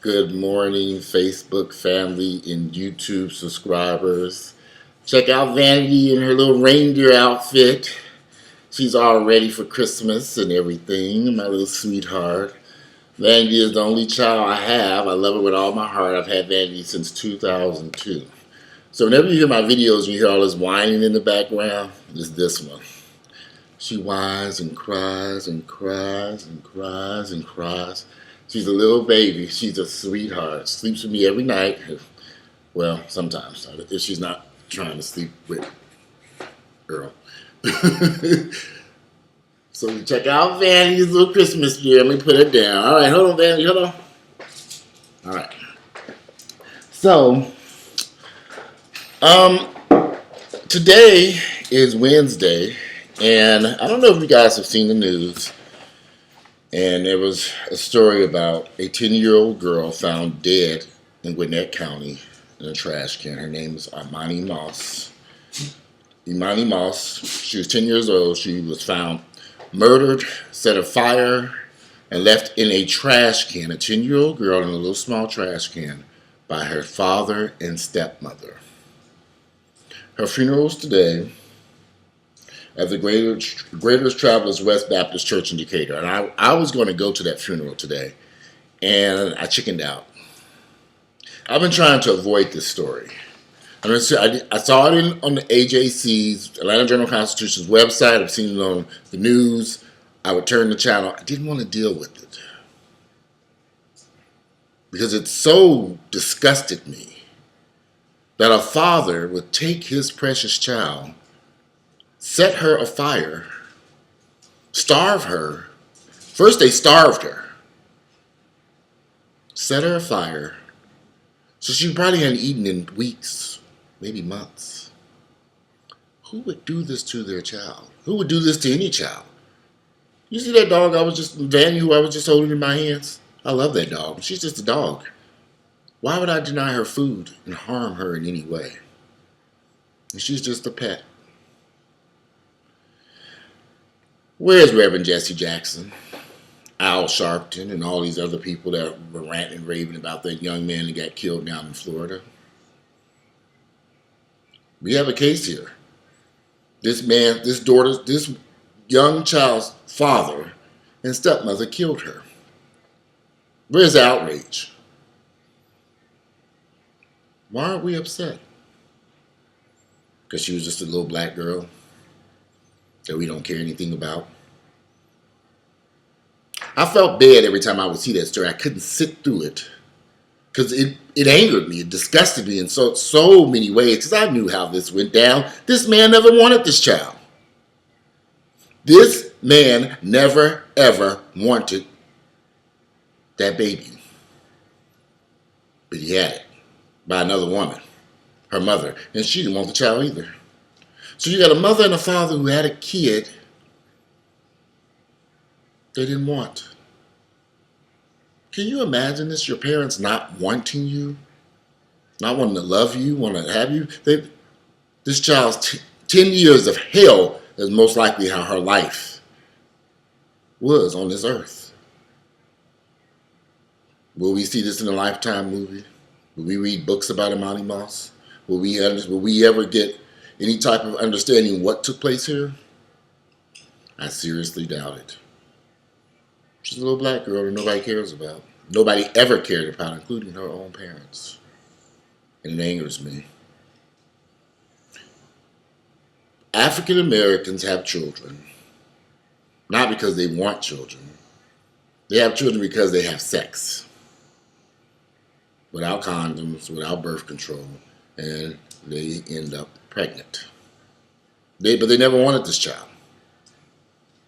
Good morning, Facebook family and YouTube subscribers. Check out Vanity in her little reindeer outfit. She's all ready for Christmas and everything, my little sweetheart. Vanity is the only child I have. I love her with all my heart. I've had Vanity since 2002. So whenever you hear my videos and you hear all this whining in the background, it's this one. She whines and cries and cries and cries and cries. She's a little baby. She's a sweetheart. Sleeps with me every night. Well, sometimes, if she's not trying to sleep with Earl. So check out Vanity's little Christmas tree. Let me put it down. All right, hold on, Vanity. Hold on. All right. So, today is Wednesday, and I don't know if you guys have seen the news. And there was a story about a 10-year-old girl found dead in Gwinnett County in a trash can. Her name is EMANI Moss. EMANI Moss, she was 10 years old. She was found murdered, set afire, and left in a trash can, a 10-year-old girl in a little small trash can, by her father and stepmother. Her funeral is today at the Greatest Travelers West Baptist Church in Decatur. And I was going to go to that funeral today, and I chickened out. I've been trying to avoid this story. I saw it on the AJC's, Atlanta Journal-Constitution's website. I've seen it on the news. I would turn the channel. I didn't want to deal with it because it so disgusted me that a father would take his precious child, set her afire, starve her. First they starved her, set her afire, so she probably hadn't eaten in weeks, maybe months. Who would do this to their child? Who would do this to any child? You see that dog Vanny, who I was just holding in my hands? I love that dog. She's just a dog. Why would I deny her food and harm her in any way? And she's just a pet. Where's Reverend Jesse Jackson, Al Sharpton, and all these other people that were ranting and raving about that young man that got killed down in Florida? We have a case here. This young child's father and stepmother killed her. Where's the outrage? Why aren't we upset? Because she was just a little black girl that we don't care anything about. I felt bad every time I would see that story. I couldn't sit through it because it angered me. It disgusted me in so many ways because I knew how this went down. This man never wanted this child. This man never, ever wanted that baby. But he had it by another woman, her mother, and she didn't want the child either. So you got a mother and a father who had a kid they didn't want. Can you imagine this? Your parents not wanting you, not wanting to love you, want to have you. This child's 10 years of hell is most likely how her life was on this earth. Will we see this in a Lifetime movie? Will we read books about EMANI Moss? Will we ever get any type of understanding what took place here? I seriously doubt it. She's a little black girl that nobody cares about. Nobody ever cared about, including her own parents. And it angers me. African Americans have children, not because they want children. They have children because they have sex. Without condoms, without birth control, and they end up pregnant. But they never wanted this child.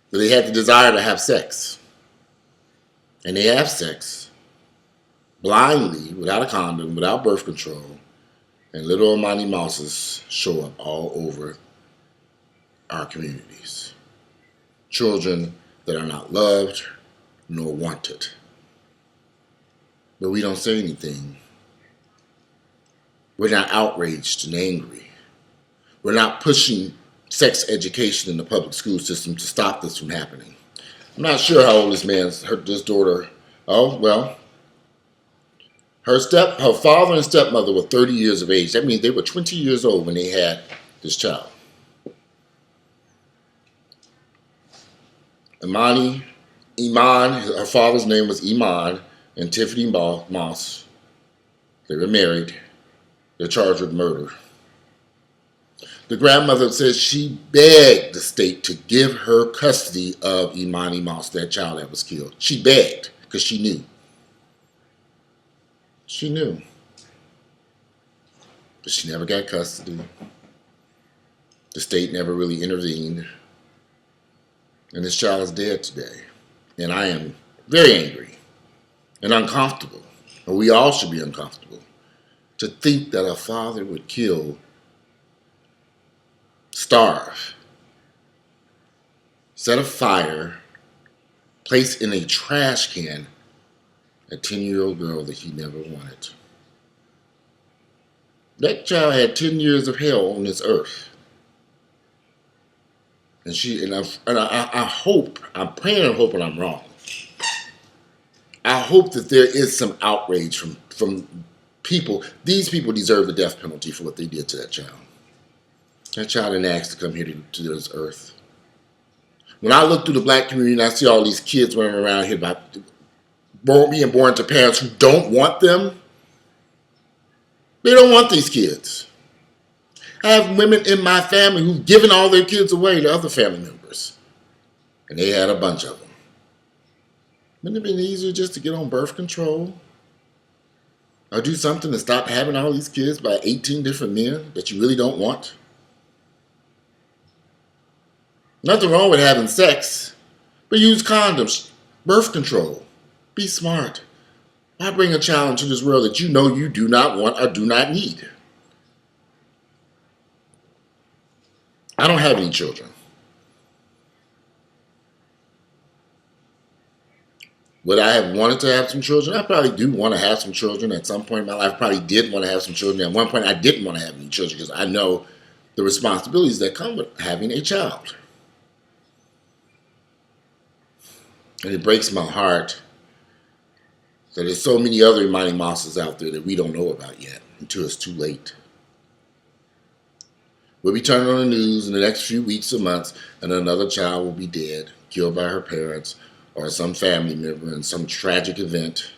But they had the desire to have sex. And they have sex blindly, without a condom, without birth control, and little EMANI Mosses show up all over our communities. Children that are not loved nor wanted. But we don't say anything. We're not outraged and angry. We're not pushing sex education in the public school system to stop this from happening. I'm not sure how old this daughter, oh, well, Her father and stepmother were 30 years of age. That means they were 20 years old when they had this child. Her father's name was Iman and Tiffany Moss. They were married. They're charged with murder. The grandmother says she begged the state to give her custody of EMANI Moss, that child that was killed. She begged because she knew. She knew. But she never got custody. The state never really intervened. And this child is dead today. And I am very angry and uncomfortable. And we all should be uncomfortable to think that a father would kill, starve, set a fire, place in a trash can a 10-year-old girl that he never wanted. That child had 10 years of hell on this earth. And I hope, I'm praying and hoping I'm wrong. I hope that there is some outrage from people. These people deserve the death penalty for what they did to that child. That child didn't ask to come here to this earth. When I look through the black community and I see all these kids running around here being born to parents who don't want them, they don't want these kids. I have women in my family who've given all their kids away to other family members. And they had a bunch of them. Wouldn't it have been easier just to get on birth control? Or do something to stop having all these kids by 18 different men that you really don't want? Nothing wrong with having sex, but use condoms, birth control. Be smart. Why bring a child into this world that you know you do not want or do not need? I don't have any children. Would I have wanted to have some children? I probably do want to have some children. At some point in my life, I probably did want to have some children. At one point, I didn't want to have any children because I know the responsibilities that come with having a child. And it breaks my heart that there's so many other EMANI Mosses out there that we don't know about yet until it's too late. We'll be turning on the news in the next few weeks or months, and another child will be dead, killed by her parents or some family member in some tragic event.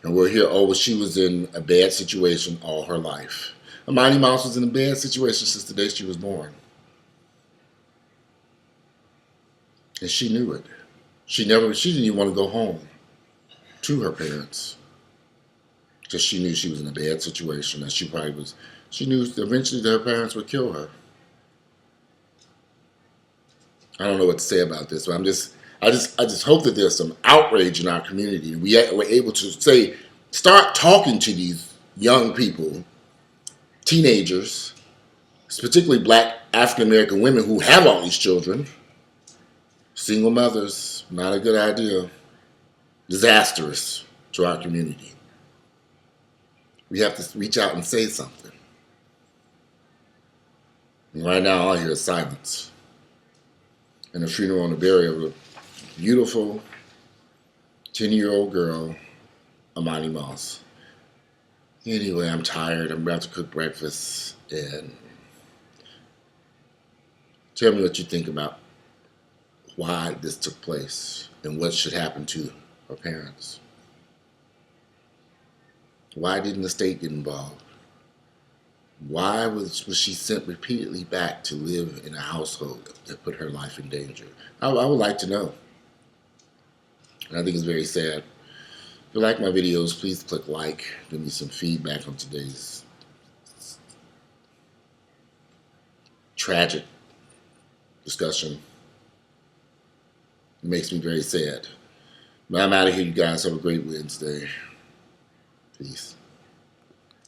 And we'll hear, oh, well, she was in a bad situation all her life. EMANI Moss was in a bad situation since the day she was born. And she knew it. She didn't even want to go home to her parents because she knew she was in a bad situation, and she knew eventually that her parents would kill her. I don't know what to say about this, but I just hope that there's some outrage in our community, and we're able to start talking to these young people, teenagers, particularly black African American women who have all these children. Single mothers, not a good idea. Disastrous to our community. We have to reach out and say something. And right now, all I hear is silence. And a funeral and a burial of a beautiful 10-year-old girl, EMANI Moss. Anyway, I'm tired. I'm about to cook breakfast. And tell me what you think about why this took place and what should happen to her parents. Why didn't the state get involved? Why was she sent repeatedly back to live in a household that put her life in danger? I would like to know. And I think it's very sad. If you like my videos, please click like. Give me some feedback on today's tragic discussion. It makes me very sad. But I'm out of here, you guys. Have a great Wednesday. Peace.